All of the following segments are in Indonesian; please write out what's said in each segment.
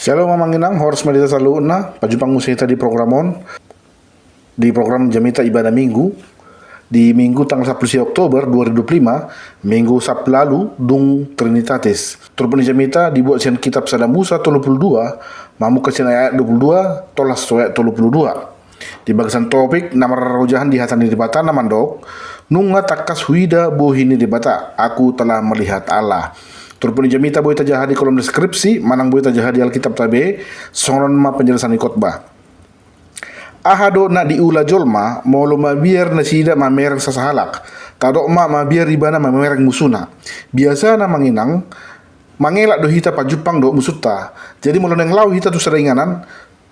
Shalom mamanginang, horas medita selalu na, pajupang musita di programon, di program Jamita Ibadah Minggu, di Minggu tanggal 10 Oktober 2025, Minggu Sabtu lalu, dung Trinitatis. Turpun Jamita dibuat sian kitab Sada Musa 32, mamu kesian ayat 22, tolas ayat 22. Di bagian topik, nama rojahan di hatan di bata namandok, nunga takas huida bohini di bata, aku telah melihat Allah. Turpun Jamita boleh tajah di kolom deskripsi, manang boleh tajah di Alkitab tabe, songon ma penjelasan khotbah. Ahado na diula jolma, molo mabiar na sida mamerang sasahalak, tadok mabiar ribana mamerang musuna. Biasa na manginang, mangelak do hita pajupang do musuta. Jadi molo neng lau hita tu seringanan,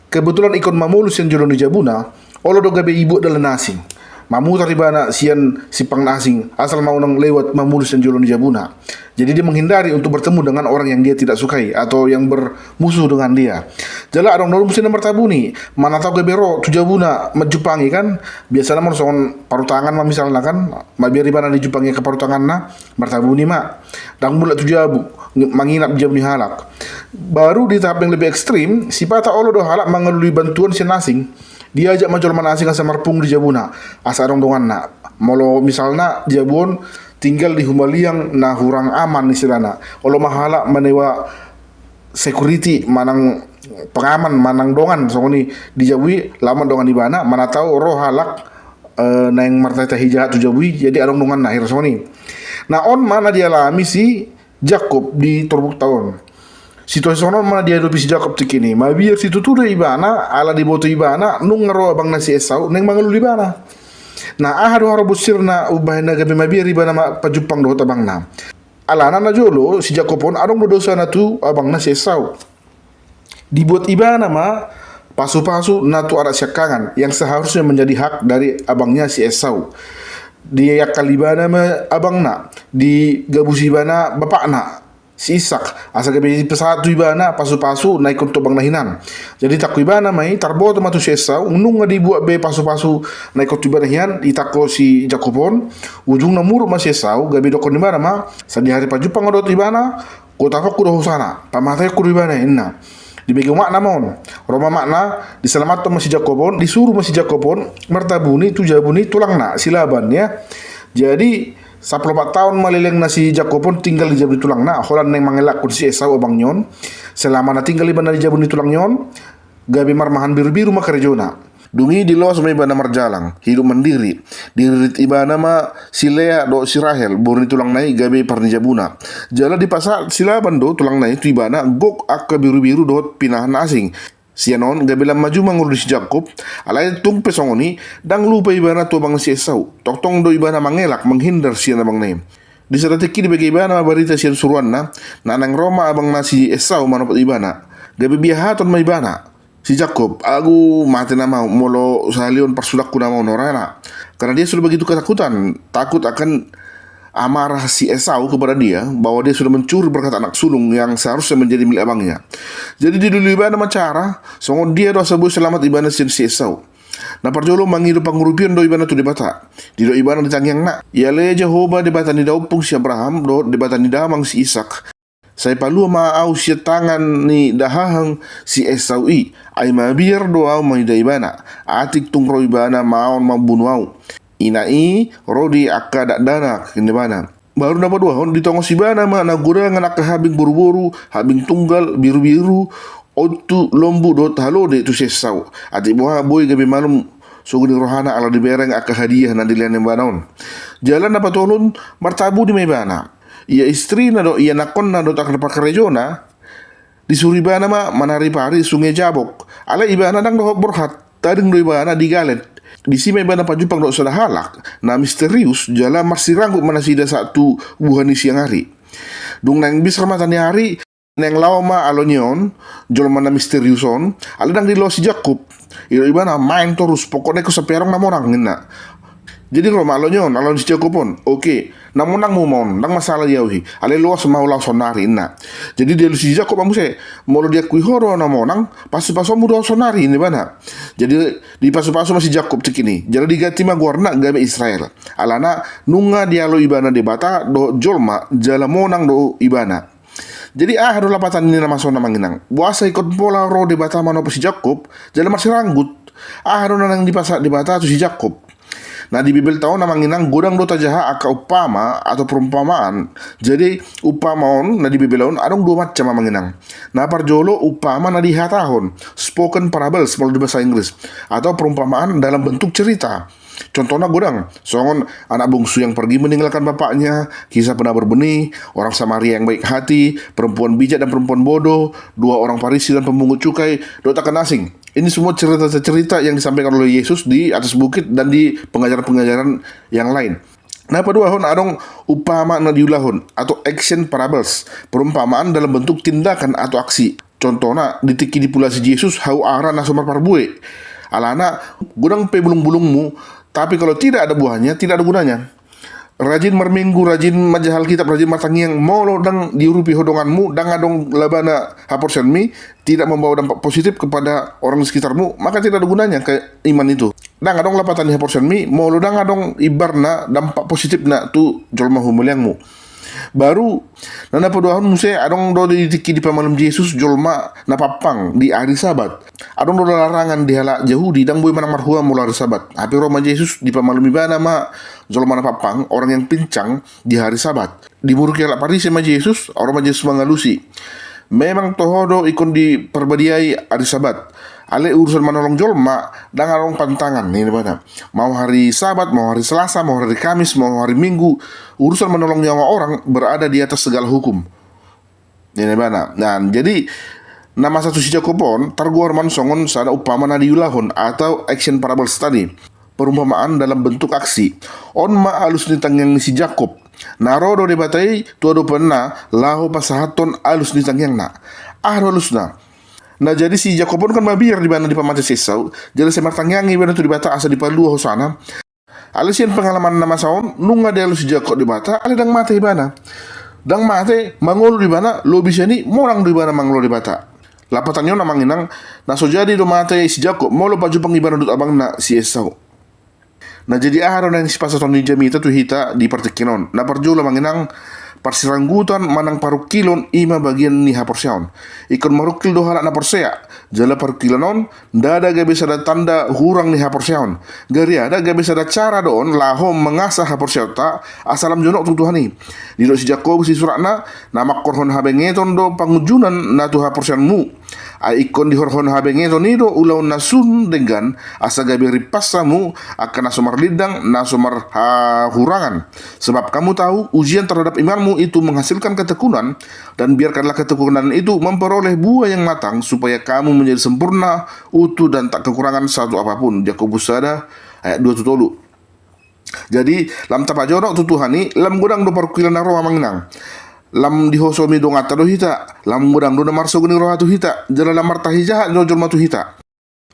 kebetulan ikon mamulus yang jolon di jabuna, olo do gabe ibu dalam nasing. Mamu taribana sian sipang nasing asal mau nang lewat mamulus yang jolon di jabuna. Jadi dia menghindari untuk bertemu dengan orang yang dia tidak sukai atau yang bermusuh dengan dia. Jala orang norm sini mertabuni, mana tahu gebero tu jabuna menjupangi kan. Biasanya mau songon paru tangan misalnya kan, biar ribana dijupangi ke paru tangan na mertabuni mak. Dan mula tu jabu menginap jabuni halak. Baru di tahap yang lebih ekstrim, si pata olo do halak mengelului bantuan si nasing. Dia ajak majol manasing asa marpung di jabuna asa orang dongan na molo misalnya jabun tinggal di humaliang na hurang aman istilahna olo mahala menewa security manang pengaman manang dongan songoni dijabui lama dongan di bana mana tahu roh halak na yang martata hijat tu jabui jadi arong dongan na akhir songoni na on mana dia alami si Jakob di torbuk tahun. Situasi sono mana dia dopi si Jakob tikini. Mabiar situ tu ibana, ala di boto ibana, nung ngaro abang nasi Esau, neng mangalu ibana. Nah, ahadu haro busirna ubahin na gabi mabiar ibana ma pajupang do tabang na. Alana na jolo si Jakob pon adong dosa na tu abang nasi Esau. Dibuat ibana ma pasu-pasu na tu arak syakangan yang seharusnya menjadi hak dari abangnya si Esau. Dia kalibana ma abang na, di gabusi ibana bapak na. Si Ishak asa gabi pesatu ibana pasu-pasu naik untuk bang nahinan. Jadi takku ibana mai tarbo matu si Esau unung nga dibuat be pasu-pasu naik untuk ibana hian itako si Jakobon ujung namuru mas Esau gabi dokon ibana ma sadi hari pajupang ngodot ibana kota aku doh sana pamatay ku ibana inna. Dibagi makna mon Roma makna diselamat masih Jakobon disuruh masih Jakobon martabuni tu jabuni tulang na silaban ya. Jadi 14 tahun malileng nasi Jakobon tinggal di jabuni tulang na holan neng mangelak kun si Esau abang nyon selama na tinggal ibana di jabuni tulang nyon gabi marmahan biru-biru makarejona dungi di los ma ibana marjalang hidup mandiri diririt ibana ma si Lea do si Rahel borni tulang nai gabi parni jabuna jala di pasar silaban do tulang nai tu ibana gok akka biru-biru do pinahan asing sianon gabilang maju mangurus Jakob alai tung pesongoni dang lupa ibana tu bang si Esau tong do ibana mangelak menghindar sian abang nem di strategi di bagi ibana barita sian suruan na nang Roma abang nasi Esau manopot ibana gabi biahaton ma ibana si Jakob aku mati nama molo salion persudakku nama norana karena dia sudah begitu ketakutan takut akan amarah si Esau kepada dia bahwa dia sudah mencuri berkat anak sulung yang seharusnya menjadi milik abangnya. Jadi di dulu ibana macara, songon dia doa sebut selamat ibana si Esau. Na parjolo mangido pangurupion do ibana tu di bata. Di do ibana di tangyang na. Ia le Jehovah di bata ni daupung si Abraham do di bata ni damang si Ishak. Saya palu maau si tangan ni dahahang si Esau i. Ay mabiar doa maida ibana. Atik tungro ibana maon mabunuau. Inai rodi akka dana kendebana baru dapat dua hon ditongos ibana ma nagura nganak habing buru-buru habing tunggal biru-biru otu lombu dot halo de tu Esau ati boha boy gabe malum suguni rohana ala dibereng akka hadiah na dilian banaon jalan dapat tolun martabu di mebana ia istri na do ia nakon na do tak pakarejona disuri bana ma manari pari sungai Jabok ala ibana dang do borhat tading do ibana digalet di sini ibana pajupang do sada halak na misterius jala masih ranggut mana sida satu buhani siang hari dung nang bis ramatani hari neng lama alonyon jol mana misteriuson aladang di lo si Jakob ibana main terus pokoknya ko saperong na morang ngena. Jadi kalau malo nyon, alon si Jakob pun, oke, namun nang mumon, nang masalah jauhi, ale luas mau lang sonari na. Jadi dia si Jakob amu se, molo dia kui horo na monang, pasu-pasu mu do sonari ini bana. Jadi di pasu-pasu masih Jakob tikini. Jadi diganti ma guarna gabe Israel. Alana nunga dia lo ibana de bata do jolma jala monang do ibana. Jadi ado lapatan ini nama sona manginang. Buasa ikut bola ro di bata mano si Jakob, jalan masih ranggut. Ado nanang di pasar di bata tu si Jakob. Nah di Bibel tahu nama nginang godang dota jaha aka upama atau perumpamaan. Jadi upamaon nah di Bibel tahu adong dua macam manginang. Nah parjolo upama nah di hatahon spoken parables kalau di bahasa Inggris atau perumpamaan dalam bentuk cerita. Contohnya godang, songon anak bungsu yang pergi meninggalkan bapaknya, kisah penabur benih, orang Samaria yang baik hati, perempuan bijak dan perempuan bodoh, dua orang Farisi dan pemungut cukai, dotakan asing. Ini semua cerita-cerita yang disampaikan oleh Yesus di atas bukit dan di pengajaran-pengajaran yang lain. Nah, pada wahon adong upama na diulahon atau action parables, perumpamaan dalam bentuk tindakan atau aksi. Contohnya ditiki dipulasi Yesus hau ara na somar parbue. Alana gudang pe bulung-bulungmu, tapi kalau tidak ada buahnya, tidak ada gunanya. Rajin merminggu, rajin majahal kitab, rajin matangiang, molo dang diurupi hodonganmu, dang adong labana haporsenmi, tidak membawa dampak positif kepada orang di sekitarmu, maka tidak ada gunanya ke iman itu. Dang adong lapatan haporsenmi, molo dang adong ibarna dampak positif na tu jolma humuliangmu. Baru nana paduahon muse adong do ditiki di pamalum Yesus jolma na papang di hari Sabat. Adong do larangan di halak Yahudi dang boy manang marhua mula hari Sabat. Tapi Roma Yesus di pamalum ibana ma jolma na papang orang yang pincang di hari Sabat. Di muruki halak Parisi ma Yesus, orang ma Yesus mangalusi. Memang tohodo ikon di perbadiai hari Sabat. Ale urusan menolong jolma dan arong pantangan ini mana. Mau hari Sabat, mau hari Selasa, mau hari Kamis, mau hari Minggu, urusan menolong nyawa orang berada di atas segala hukum. Ini mana. Nah, jadi nama satu si Jakobon targuar man songon sada upama na diulahon atau action parables tadi. Perumpamaan dalam bentuk aksi. On ma alus ni tangyang ni si Jakob. Narodo debatai tuado pena lahu pasahaton alus ni tangyang na. Alus na. Nah jadi si Jakobon kan mabiar di mana di pamante Esau. Jadi semar tangyangi bana tu di bata asa di palua hosana. Alisian pengalaman nama saon nunga de alus si Jakob di bata ale dang mate bana. Dang mate mangolo di bana lo bisa ni morang di bana mangolo di bata. Lapatannya nama nginang na so jadi do mate si Jakob molo baju pangibana dut abang na si Esau. Nah jadi aharo na si pasaton ni jamita tu hita di partikinon. Na parjula manginang parsiranggutan manang parukilon ima bagian ni haporsiaon. Ikon marukil do halak na porsea. Jala parukilanon dada gabe sada tanda hurang ni haporsiaon. Gari ada gabe sada cara doon lahom mengasah haporsiaon ta asalam jonok tutuhani. Dilo si Jakob si surakna nama korhon habengeton do pangujunan na tu haporsiaonmu. Ai ikon di horhon habengeton nido ulaw nasun dengan asa gabe ripasamu akan nasomar lidang nasomar hurangan. Sebab kamu tahu ujian terhadap imanmu itu menghasilkan ketekunan, dan biarkanlah ketekunan itu memperoleh buah yang matang supaya kamu menjadi sempurna, utuh dan tak kekurangan satu apapun. Yakobus 1 ayat 27. Jadi lam tapajorok tutuhani lam godang do parkilan roa manginang. Lam dihosomi do ngata do hita, lam godang do marso guni roha tu hita, jala lamar tahijaha do jolma tu hita.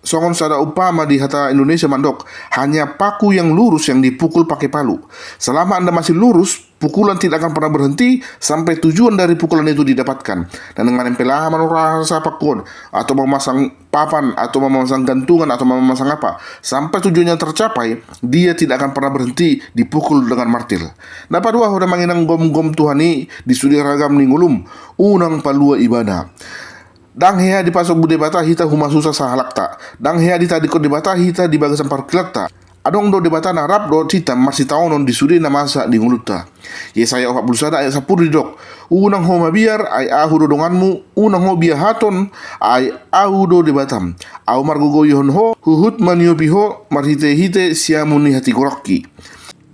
Songon sada upama di hata Indonesia mandok, hanya paku yang lurus yang dipukul pakai palu. Selama Anda masih lurus, pukulan tidak akan pernah berhenti sampai tujuan dari pukulan itu didapatkan. Dan dengan empelaman rasa pakun, atau memasang papan, atau memasang gantungan, atau memasang apa, sampai tujuannya tercapai, dia tidak akan pernah berhenti dipukul dengan martil. Dapat dua udah manginang gom-gom Tuhani di studi ragam ningulum, unang palua ibadah. Dang hea di pasok bude bata hita humasusa sahalakta. Dang hea di tadi ko di bata hita di bagasan parkilakta. Adong do di bata na rap do hita masih taonon di sudi na masa di nguluta. Yesaya 41 ayat 10 didok. Unang ho mabiar ay ahu do donganmu, unang ho biahaton ay ahu do di batam. Au margogo yohon ho huhut maniopiho marhite hite siamuni hati gorokki.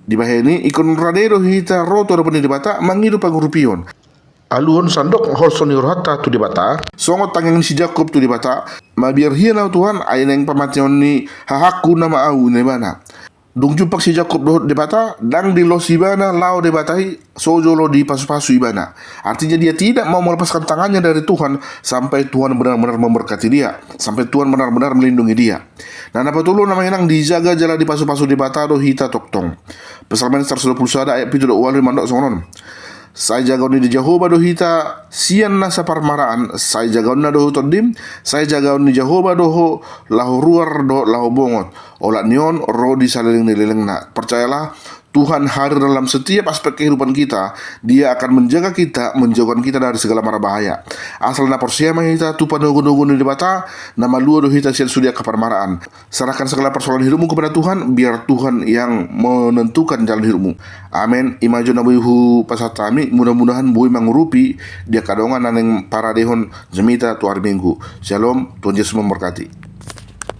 Di baheni ikon radero hita roto do di bata mangido pagurupion. Aluhon sandok holson yurhata tu di bata songot tangan si Jakob tu di bata mabiar hiana Tuhan ayana yang pamation ni hahaku nama au ne bana dung jumpak si Jakob do di bata dang di los ibana lao di batai sojolo di pasu-pasu ibana. Artinya dia tidak mau melepaskan tangannya dari Tuhan sampai Tuhan benar-benar memberkati dia, sampai Tuhan benar-benar melindungi dia. Nah apa tulu namanya nang dijaga jala di pasu-pasu di bata do hita toktong. Psalm 121 ayat 7 wali mandok sonon. Saya jagauni di Jehovah do hita sian na sa parmaraan, saya jagaun na do tondim, saya jagaun ni Jehovah do ho lahu ruar do lahu bongot, olat nion ro di saliling nilileng na. Percayalah Tuhan hadir dalam setiap aspek kehidupan kita. Dia akan menjaga kita, menjauhkan kita dari segala mara bahaya. Asal na porsiama kita tu panugun-nugun di bata, nama luar kita sian sudia keparmaraan. Serahkan segala persoalan hidupmu kepada Tuhan, biar Tuhan yang menentukan jalan hidupmu. Amin. Imaju nabihu pasatami, mudah-mudahan bui mengurupi dia kadongan naneng para dehon jemita tu hari Minggu. Shalom, Tuhan Yesus memberkati.